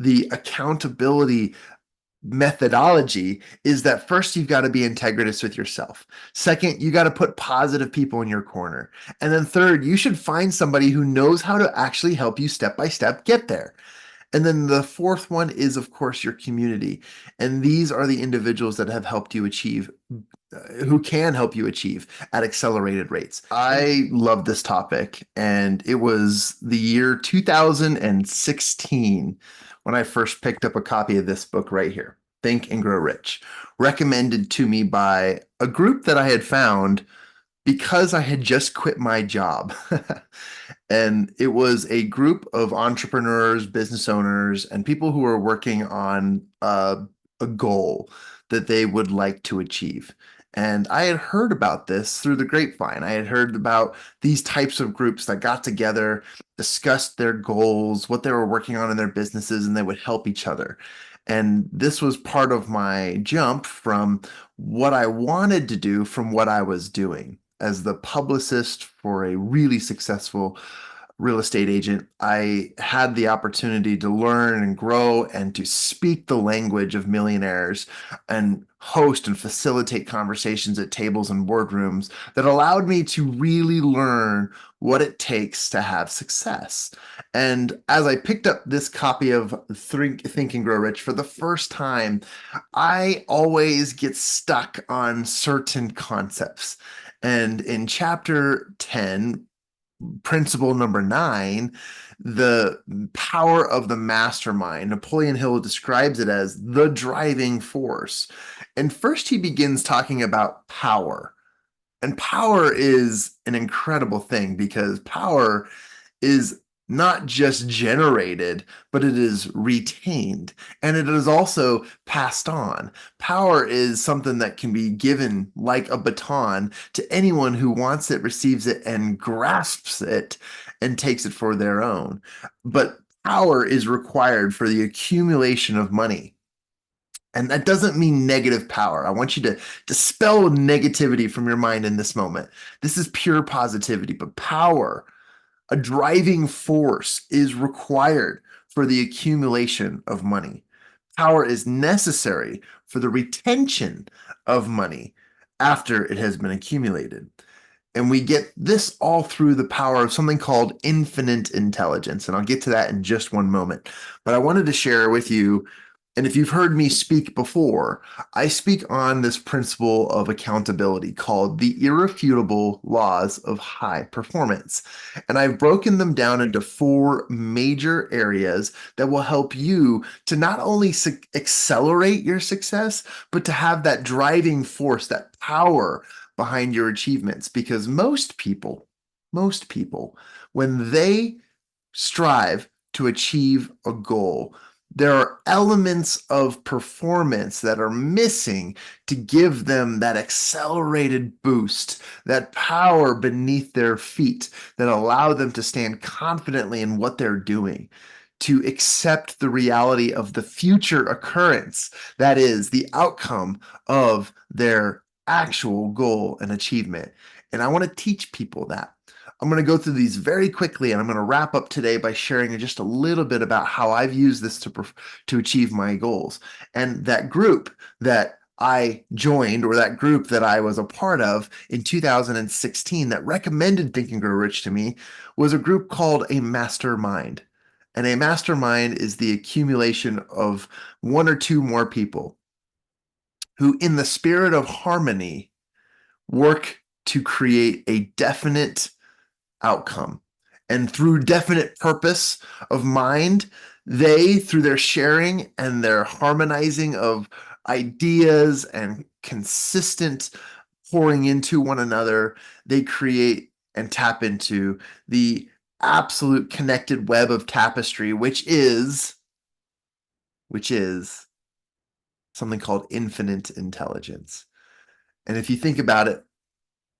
the accountability methodology is that first you've got to be integritous with yourself. Second, you got to put positive people in your corner. And then third, you should find somebody who knows how to actually help you step by step get there. And then the fourth one is, of course, your community. And these are the individuals that have helped you achieve, who can help you achieve at accelerated rates. I love this topic. And it was the year 2016 when I first picked up a copy of this book right here, Think and Grow Rich, recommended to me by a group that I had found because I had just quit my job. And it was a group of entrepreneurs, business owners, and people who were working on a goal that they would like to achieve. And I had heard about this through the grapevine. I had heard about these types of groups that got together, discussed their goals, what they were working on in their businesses, and they would help each other. And this was part of my jump from what I wanted to do from what I was doing. As the publicist for a really successful real estate agent, I had the opportunity to learn and grow and to speak the language of millionaires and host and facilitate conversations at tables and boardrooms that allowed me to really learn what it takes to have success. And as I picked up this copy of Think and Grow Rich for the first time, I always get stuck on certain concepts. And in chapter 10, principle number 9, the power of the mastermind, Napoleon Hill describes it as the driving force. And first, he begins talking about power. And power is an incredible thing because power is not just generated, but it is retained and it is also passed on. Power is something that can be given like a baton to anyone who wants it, receives it, and grasps it and takes it for their own. But power is required for the accumulation of money. And that doesn't mean negative power. I want you to dispel negativity from your mind in this moment. This is pure positivity, but power, a driving force, is required for the accumulation of money. Power is necessary for the retention of money after it has been accumulated. And we get this all through the power of something called infinite intelligence. And I'll get to that in just one moment. But I wanted to share with you, and if you've heard me speak before, I speak on this principle of accountability called the irrefutable laws of high performance. And I've broken them down into 4 major areas that will help you to not only accelerate your success, but to have that driving force, that power behind your achievements. Because most people, when they strive to achieve a goal, there are elements of performance that are missing to give them that accelerated boost, that power beneath their feet that allow them to stand confidently in what they're doing, to accept the reality of the future occurrence, that is, the outcome of their actual goal and achievement. And I want to teach people that. I'm going to go through these very quickly, and I'm going to wrap up today by sharing just a little bit about how I've used this to achieve my goals. And that group that I joined, or that group that I was a part of in 2016 that recommended Think and Grow Rich to me, was a group called a mastermind. And a mastermind is the accumulation of 1 or 2 more people who, in the spirit of harmony, work to create a definite outcome. And through definite purpose of mind, they, through their sharing and their harmonizing of ideas and consistent pouring into one another, they create and tap into the absolute connected web of tapestry, which is something called infinite intelligence. And if you think about it,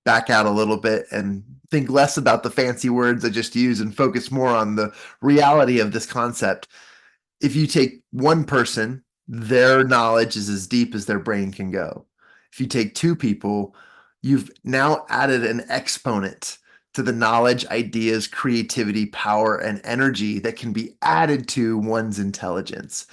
back out a little bit and think less about the fancy words I just used and focus more on the reality of this concept. If you take one person, their knowledge is as deep as their brain can go. If you take 2 people, you've now added an exponent to the knowledge, ideas, creativity, power, and energy that can be added to one's intelligence.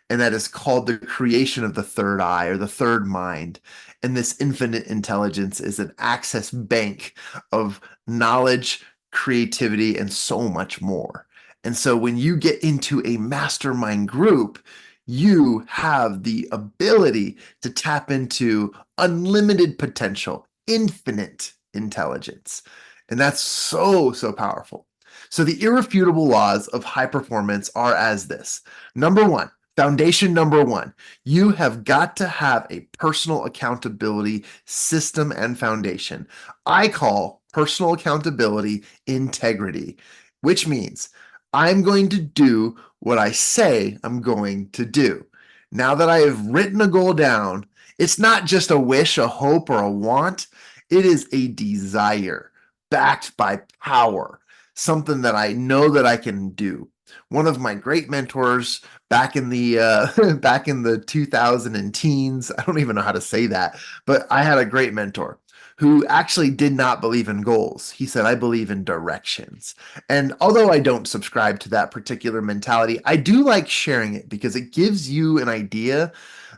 And that is called the creation of the third eye or the third mind. And this infinite intelligence is an access bank of knowledge, creativity, and so much more. And so when you get into a mastermind group, you have the ability to tap into unlimited potential, infinite intelligence. And that's so, so powerful. So the irrefutable laws of high performance are as this. Number one, foundation number one, you have got to have a personal accountability system and foundation. I call personal accountability integrity, which means I'm going to do what I say I'm going to do. Now that I have written a goal down, it's not just a wish, a hope, or a want. It is a desire backed by power, something that I know that I can do. One of my great mentors back in the back in the 2000 and teens, I don't even know how to say that, but I had a great mentor who actually did not believe in goals. He said, I believe in directions. And although I don't subscribe to that particular mentality, I do like sharing it because it gives you an idea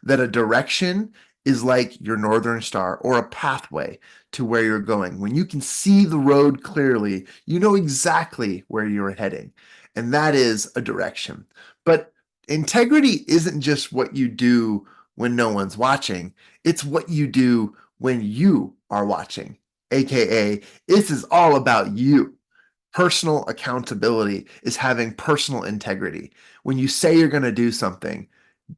that a direction is like your northern star or a pathway to where you're going. When you can see the road clearly, you know exactly where you're heading. And that is a direction. But integrity isn't just what you do when no one's watching, it's what you do when you are watching. AKA, this is all about you. Personal accountability is having personal integrity. When you say you're going to do something,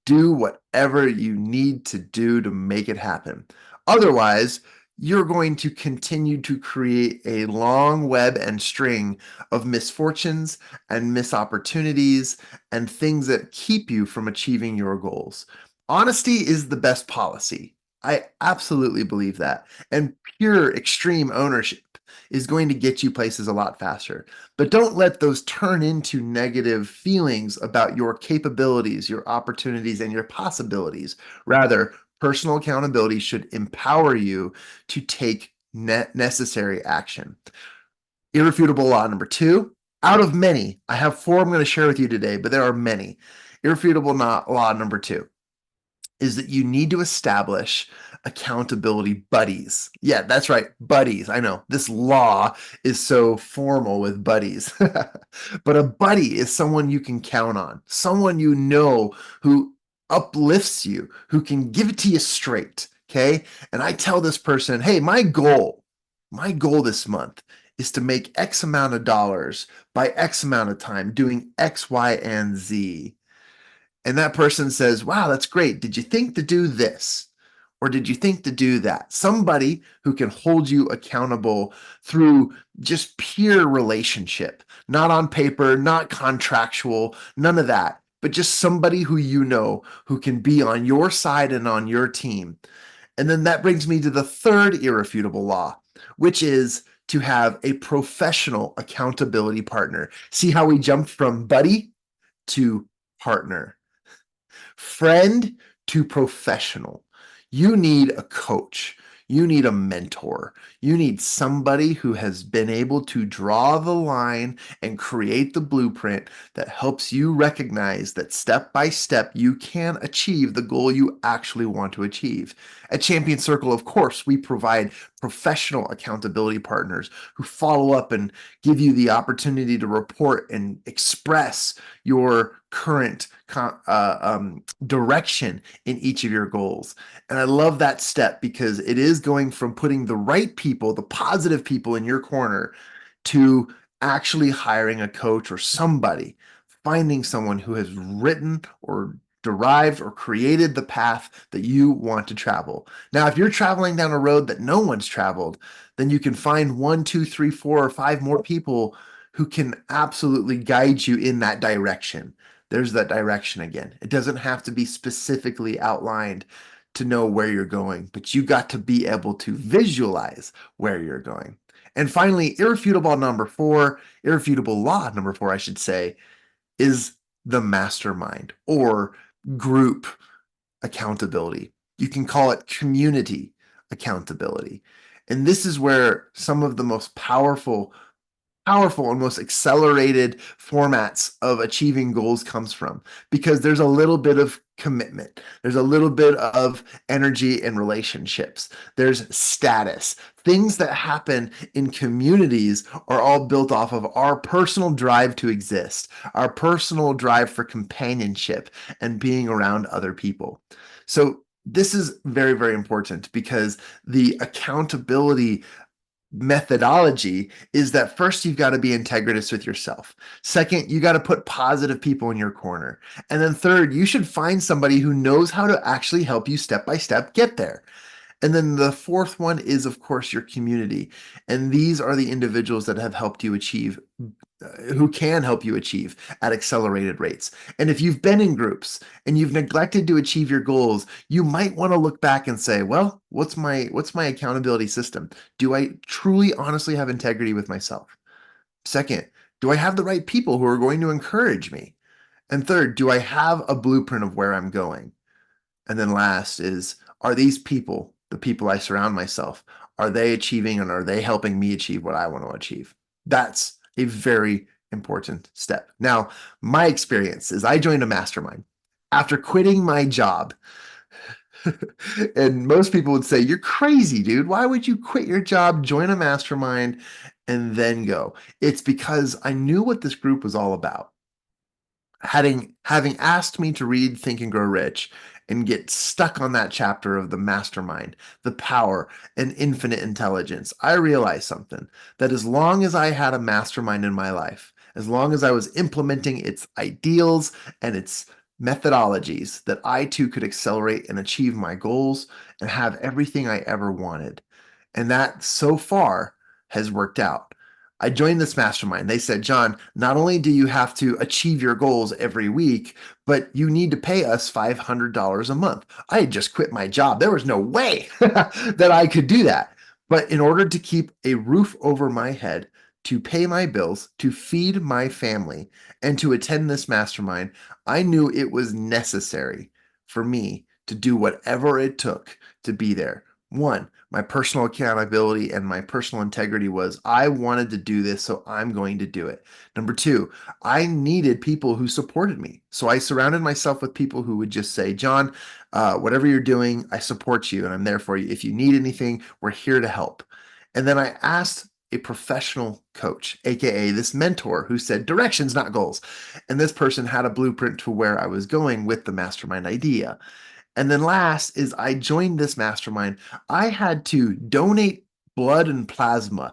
do whatever you need to do to make it happen. Otherwise, you're going to continue to create a long web and string of misfortunes and missed opportunities and things that keep you from achieving your goals. Honesty is the best policy. I absolutely believe that. And pure extreme ownership is going to get you places a lot faster. But don't let those turn into negative feelings about your capabilities, your opportunities, and your possibilities. Rather, personal accountability should empower you to take necessary action. Irrefutable law number two, out of many, I have four I'm going to share with you today, but there are many. Irrefutable law number two is that you need to establish accountability buddies. Yeah, that's right, buddies. I know this law is so formal with buddies, but a buddy is someone you can count on, someone you know who uplifts you, who can give it to you straight. Okay. And I tell this person, hey, my goal this month is to make X amount of dollars by X amount of time doing X, Y, and Z. And that person says, wow, that's great. Did you think to do this? Or did you think to do that? Somebody who can hold you accountable through just pure relationship, not on paper, not contractual, none of that, but just somebody who you know who can be on your side and on your team. And then that brings me to the third irrefutable law, which is to have a professional accountability partner. See how we jumped from buddy to partner, friend to professional. You need a coach. You need a mentor. You need somebody who has been able to draw the line and create the blueprint that helps you recognize that step by step you can achieve the goal you actually want to achieve. At Champion Circle, of course, we provide professional accountability partners who follow up and give you the opportunity to report and express your current direction in each of your goals. And I love that step because it is going from putting the right people, the positive people in your corner, to actually hiring a coach or somebody, finding someone who has written or derived or created the path that you want to travel. Now, if you're traveling down a road that no one's traveled, then you can find one, two, three, four, or five more people who can absolutely guide you in that direction. There's that direction again. It doesn't have to be specifically outlined to know where you're going, but you got to be able to visualize where you're going. And finally, irrefutable law number four, I should say, is the mastermind or group accountability. You can call it community accountability. And this is where some of the most powerful and most accelerated formats of achieving goals comes from, because there's a little bit of commitment, there's a little bit of energy in relationships, there's status. Things that happen in communities are all built off of our personal drive to exist, our personal drive for companionship and being around other people. So this is very, very important, because the accountability methodology is that first you've got to be integritous with yourself. Second, you got to put positive people in your corner. And then third, you should find somebody who knows how to actually help you step by step get there. And then the fourth one is, of course, your community. And these are the individuals that have helped you achieve, who can help you achieve at accelerated rates. And if you've been in groups and you've neglected to achieve your goals, you might want to look back and say, well, what's my accountability system? Do I truly, honestly have integrity with myself? Second, do I have the right people who are going to encourage me? And third, do I have a blueprint of where I'm going? And then last is, are these people, the people I surround myself, are they achieving and are they helping me achieve what I want to achieve? That's a very important step. Now, my experience is I joined a mastermind after quitting my job. And most people would say, you're crazy, dude. Why would you quit your job, join a mastermind, and then go? It's because I knew what this group was all about. Having asked me to read Think and Grow Rich and get stuck on that chapter of the mastermind, the power and infinite intelligence, I realized something, that as long as I had a mastermind in my life, as long as I was implementing its ideals and its methodologies, that I too could accelerate and achieve my goals and have everything I ever wanted. And that so far has worked out. I joined this mastermind. They said, Jon, not only do you have to achieve your goals every week, but you need to pay us $500 a month. I had just quit my job. There was no way that I could do that. But in order to keep a roof over my head, to pay my bills, to feed my family, and to attend this mastermind, I knew it was necessary for me to do whatever it took to be there. One, my personal accountability and my personal integrity was, I wanted to do this, so I'm going to do it. Number two, I needed people who supported me. So I surrounded myself with people who would just say, Jon, whatever you're doing, I support you and I'm there for you. If you need anything, we're here to help. And then I asked a professional coach, AKA this mentor, who said directions, not goals. And this person had a blueprint to where I was going with the mastermind idea. And then last is, I joined this mastermind. I had to donate blood and plasma,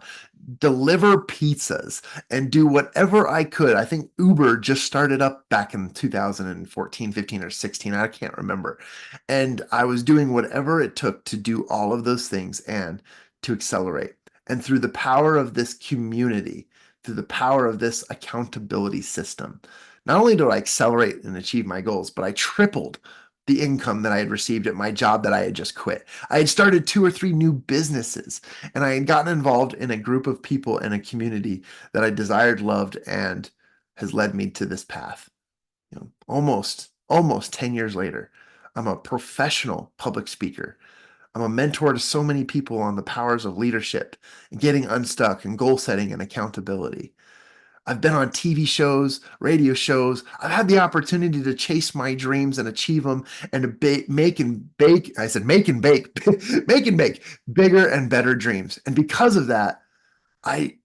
deliver pizzas, and do whatever I could. I think Uber just started up back in 2014, 15, or 16. I can't remember. And I was doing whatever it took to do all of those things and to accelerate. And through the power of this community, through the power of this accountability system, not only did I accelerate and achieve my goals, but I tripled the income that I had received at my job that I had just quit. I had started 2 or 3 new businesses, and I had gotten involved in a group of people and a community that I desired, loved, and has led me to this path. Almost 10 years later, I'm a professional public speaker. I'm a mentor to so many people on the powers of leadership and getting unstuck and goal setting and accountability. I've been on TV shows, radio shows. I've had the opportunity to chase my dreams and achieve them, and to make and bake. I said make and bake, make and bake bigger and better dreams. And because of that, I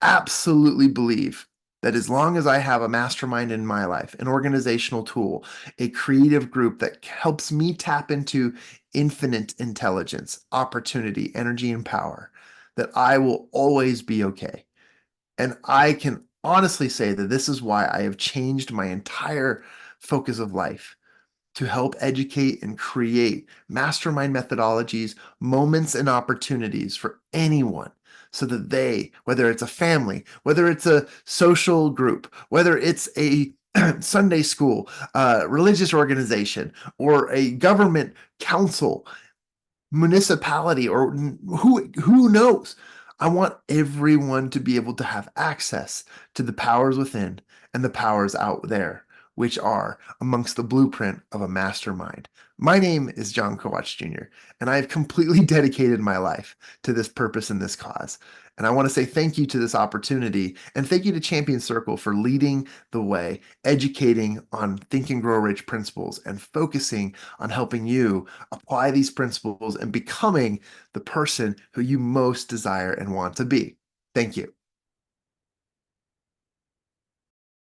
absolutely believe that as long as I have a mastermind in my life, an organizational tool, a creative group that helps me tap into infinite intelligence, opportunity, energy, and power, that I will always be okay. And I can honestly say that this is why I have changed my entire focus of life, to help educate and create mastermind methodologies, moments, and opportunities for anyone, so that they, whether it's a family, whether it's a social group, whether it's a Sunday school, religious organization, or a government council, municipality, or who knows. I want everyone to be able to have access to the powers within and the powers out there, which are amongst the blueprint of a mastermind. My name is Jon Kovach Jr., and I have completely dedicated my life to this purpose and this cause. And I want to say thank you to this opportunity, and thank you to Champion Circle for leading the way, educating on Think and Grow Rich principles, and focusing on helping you apply these principles and becoming the person who you most desire and want to be. Thank you.